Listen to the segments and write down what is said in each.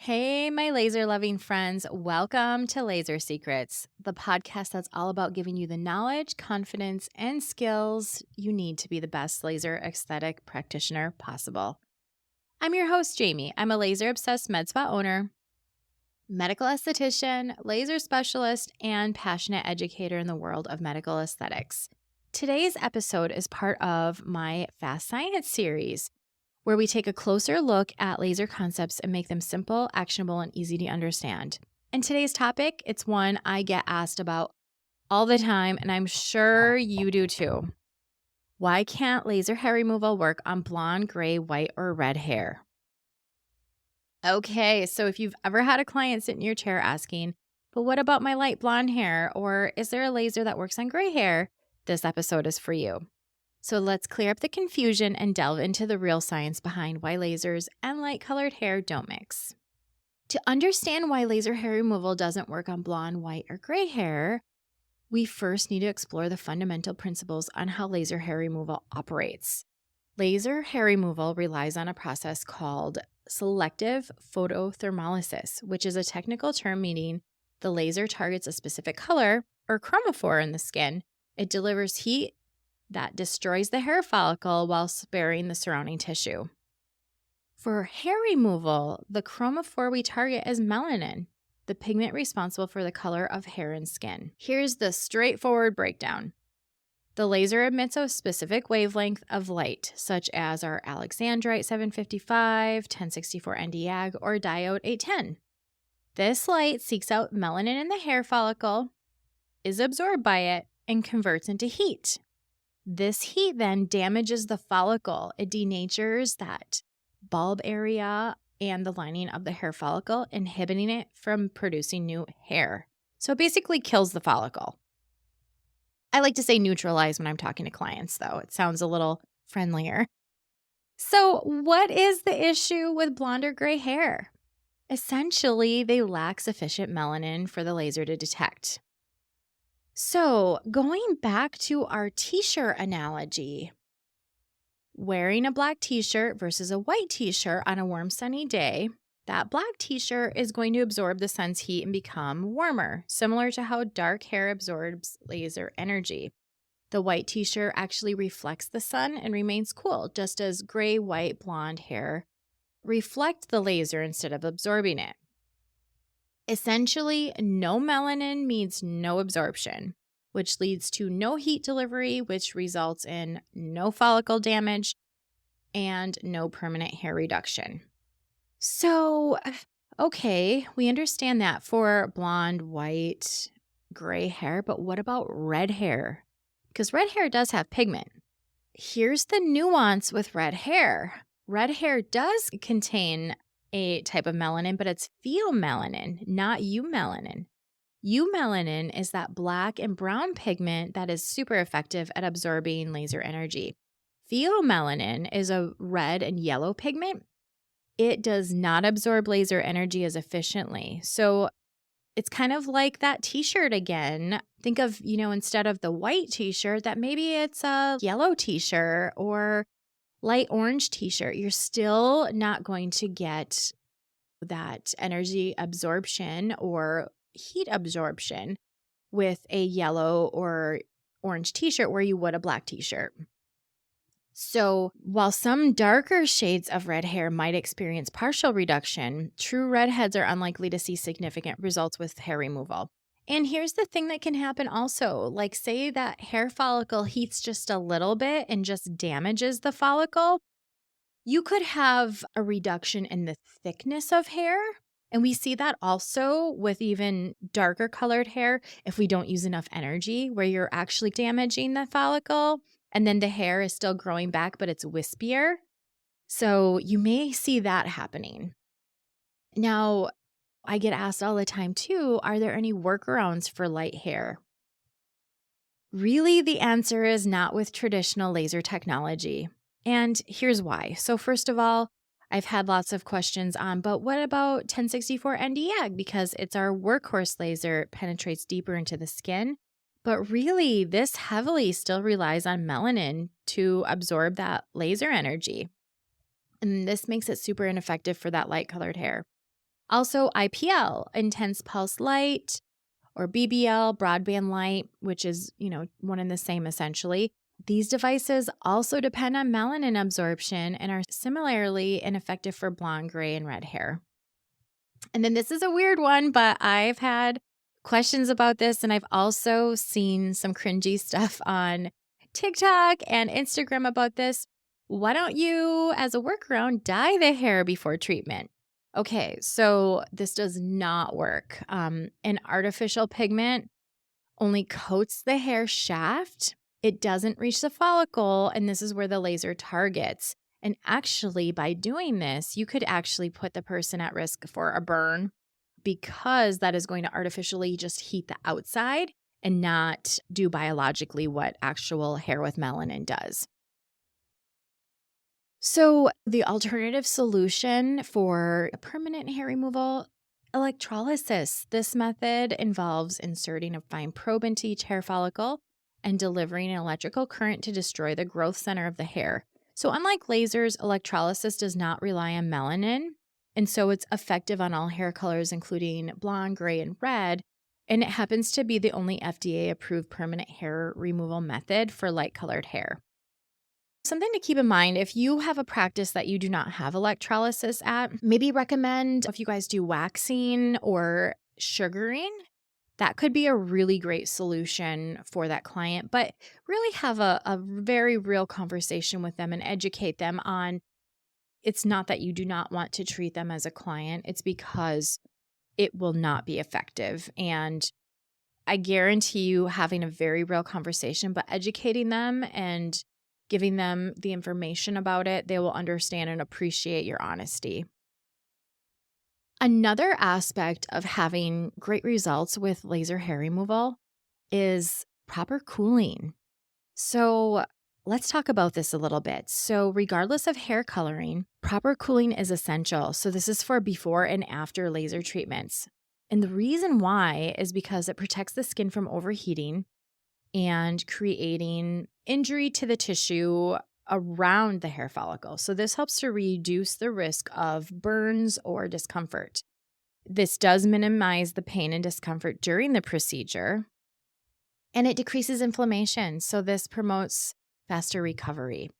Hey, my laser loving friends, welcome to Laser Secrets, the podcast that's all about giving you the knowledge, confidence, and skills you need to be the best laser aesthetic practitioner possible. I'm your host, Jamie. I'm a laser obsessed med spa owner, medical esthetician, laser specialist, and passionate educator in the world of medical aesthetics. Today's episode is part of my Fast Science series, where we take a closer look at laser concepts and make them simple, actionable, and easy to understand. And today's topic, it's one I get asked about all the time, and I'm sure you do too. Why can't laser hair removal work on blonde, gray, white, or red hair? Okay, so if you've ever had a client sit in your chair asking, but what about my light blonde hair? Or is there a laser that works on gray hair? This episode is for you. So let's clear up the confusion and delve into the real science behind why lasers and light-colored hair don't mix. To understand why laser hair removal doesn't work on blonde, white, or gray hair, we first need to explore the fundamental principles on how laser hair removal operates. Laser hair removal relies on a process called selective photothermolysis, which is a technical term meaning the laser targets a specific color or chromophore in the skin. It delivers heat that destroys the hair follicle while sparing the surrounding tissue. For hair removal, the chromophore we target is melanin, the pigment responsible for the color of hair and skin. Here's the straightforward breakdown. The laser emits a specific wavelength of light, such as our Alexandrite 755, 1064 Nd:YAG, or diode 810. This light seeks out melanin in the hair follicle, is absorbed by it, and converts into heat. This heat then damages the follicle. It denatures that bulb area and the lining of the hair follicle, inhibiting it from producing new hair. So it basically kills the follicle. I like to say neutralize when I'm talking to clients, though. It sounds a little friendlier. So what is the issue with blonde or gray hair? Essentially, they lack sufficient melanin for the laser to detect. So going back to our t-shirt analogy, wearing a black t-shirt versus a white t-shirt on a warm sunny day, that black t-shirt is going to absorb the sun's heat and become warmer, similar to how dark hair absorbs laser energy. The white t-shirt actually reflects the sun and remains cool, just as gray, white, blonde hair reflect the laser instead of absorbing it. Essentially, no melanin means no absorption, which leads to no heat delivery, which results in no follicle damage and no permanent hair reduction. So, okay, we understand that for blonde, white, gray hair, but what about red hair? Because red hair does have pigment. Here's the nuance with red hair. Red hair does contain a type of melanin, but it's pheomelanin, not eumelanin. Eumelanin is that black and brown pigment that is super effective at absorbing laser energy. Pheomelanin is a red and yellow pigment. It does not absorb laser energy as efficiently. So it's kind of like that t-shirt again. Think of, instead of the white t-shirt, that maybe it's a yellow t-shirt or light orange t-shirt. You're still not going to get that energy absorption or heat absorption with a yellow or orange t-shirt where you would a black t-shirt. So while some darker shades of red hair might experience partial reduction, true redheads are unlikely to see significant results with hair removal. And here's the thing that can happen also, like say that hair follicle heats just a little bit and just damages the follicle. You could have a reduction in the thickness of hair. And we see that also with even darker colored hair if we don't use enough energy, where you're actually damaging the follicle and then the hair is still growing back, but it's wispier. So you may see that happening. Now, I get asked all the time too, are there any workarounds for light hair? Really, the answer is not with traditional laser technology. And here's why. So first of all, I've had lots of questions on, but what about 1064 Nd:YAG? Because it's our workhorse laser, it penetrates deeper into the skin. But really, this heavily still relies on melanin to absorb that laser energy. And this makes it super ineffective for that light colored hair. Also, IPL, intense pulse light, or BBL, broadband light, which is, one and the same essentially. These devices also depend on melanin absorption and are similarly ineffective for blonde, gray, and red hair. And then this is a weird one, but I've had questions about this, and I've also seen some cringy stuff on TikTok and Instagram about this. Why don't you, as a workaround, dye the hair before treatment? Okay, so this does not work. An artificial pigment only coats the hair shaft. It doesn't reach the follicle, and this is where the laser targets. And actually, by doing this, you could actually put the person at risk for a burn because that is going to artificially just heat the outside and not do biologically what actual hair with melanin does. So the alternative solution for permanent hair removal, electrolysis. This method involves inserting a fine probe into each hair follicle and delivering an electrical current to destroy the growth center of the hair. So unlike lasers, electrolysis does not rely on melanin, and so it's effective on all hair colors, including blonde, gray, and red, and it happens to be the only FDA-approved permanent hair removal method for light-colored hair. Something to keep in mind, if you have a practice that you do not have electrolysis at, maybe recommend if you guys do waxing or sugaring, that could be a really great solution for that client. But really have a very real conversation with them and educate them on it's not that you do not want to treat them as a client. It's because it will not be effective. And I guarantee you having a very real conversation, but educating them and giving them the information about it, they will understand and appreciate your honesty. Another aspect of having great results with laser hair removal is proper cooling. So let's talk about this a little bit. So regardless of hair coloring, proper cooling is essential. So this is for before and after laser treatments. And the reason why is because it protects the skin from overheating and creating injury to the tissue around the hair follicle. So this helps to reduce the risk of burns or discomfort. This does minimize the pain and discomfort during the procedure, and it decreases inflammation. So this promotes faster recovery.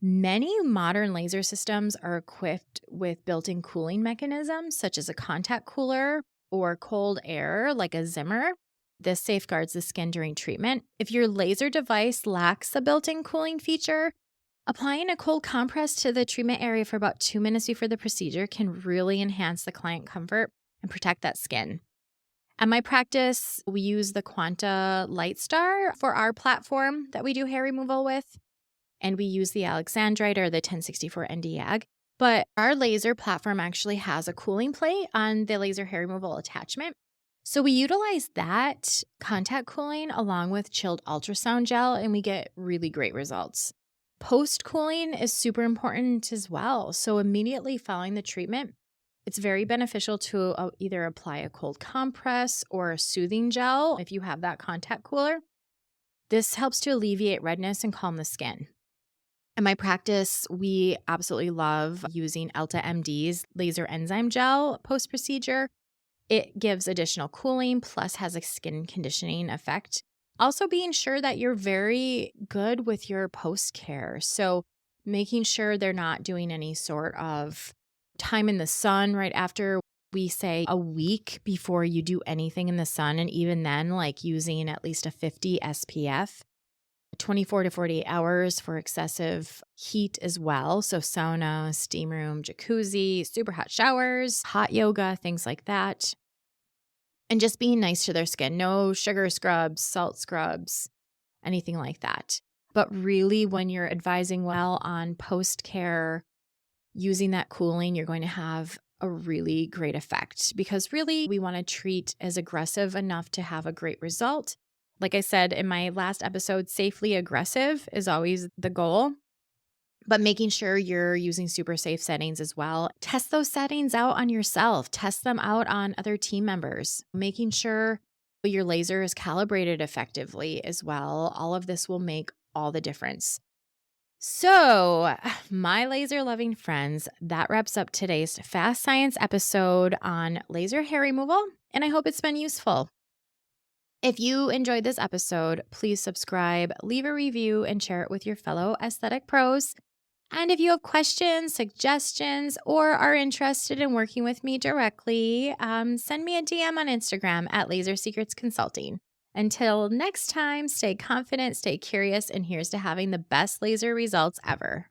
Many modern laser systems are equipped with built-in cooling mechanisms, such as a contact cooler or cold air like a Zimmer. This safeguards the skin during treatment. If your laser device lacks a built-in cooling feature, applying a cold compress to the treatment area for about 2 minutes before the procedure can really enhance the client comfort and protect that skin. At my practice, we use the Quanta Lightstar for our platform that we do hair removal with, and we use the Alexandrite or the 1064 Nd:YAG. But our laser platform actually has a cooling plate on the laser hair removal attachment. So we utilize that contact cooling along with chilled ultrasound gel, and we get really great results. Post-cooling is super important as well. So immediately following the treatment, it's very beneficial to either apply a cold compress or a soothing gel if you have that contact cooler. This helps to alleviate redness and calm the skin. In my practice, we absolutely love using Elta MD's laser enzyme gel post-procedure. It gives additional cooling, plus has a skin conditioning effect. Also being sure that you're very good with your post-care. So making sure they're not doing any sort of time in the sun right after. We say a week before you do anything in the sun. And even then, like using at least a 50 SPF, 24 to 48 hours for excessive heat as well. So sauna, steam room, jacuzzi, super hot showers, hot yoga, things like that. And just being nice to their skin. No sugar scrubs, salt scrubs, anything like that. But really, when you're advising well on post-care, using that cooling, you're going to have a really great effect. Because really, we want to treat as aggressive enough to have a great result. Like I said in my last episode, safely aggressive is always the goal. But making sure you're using super safe settings as well. Test those settings out on yourself. Test them out on other team members. Making sure your laser is calibrated effectively as well. All of this will make all the difference. So, my laser loving friends, that wraps up today's Fast Science episode on laser hair removal, and I hope it's been useful. If you enjoyed this episode, please subscribe, leave a review, and share it with your fellow aesthetic pros. And if you have questions, suggestions, or are interested in working with me directly, send me a DM on Instagram at Laser Secrets Consulting. Until next time, stay confident, stay curious, and here's to having the best laser results ever.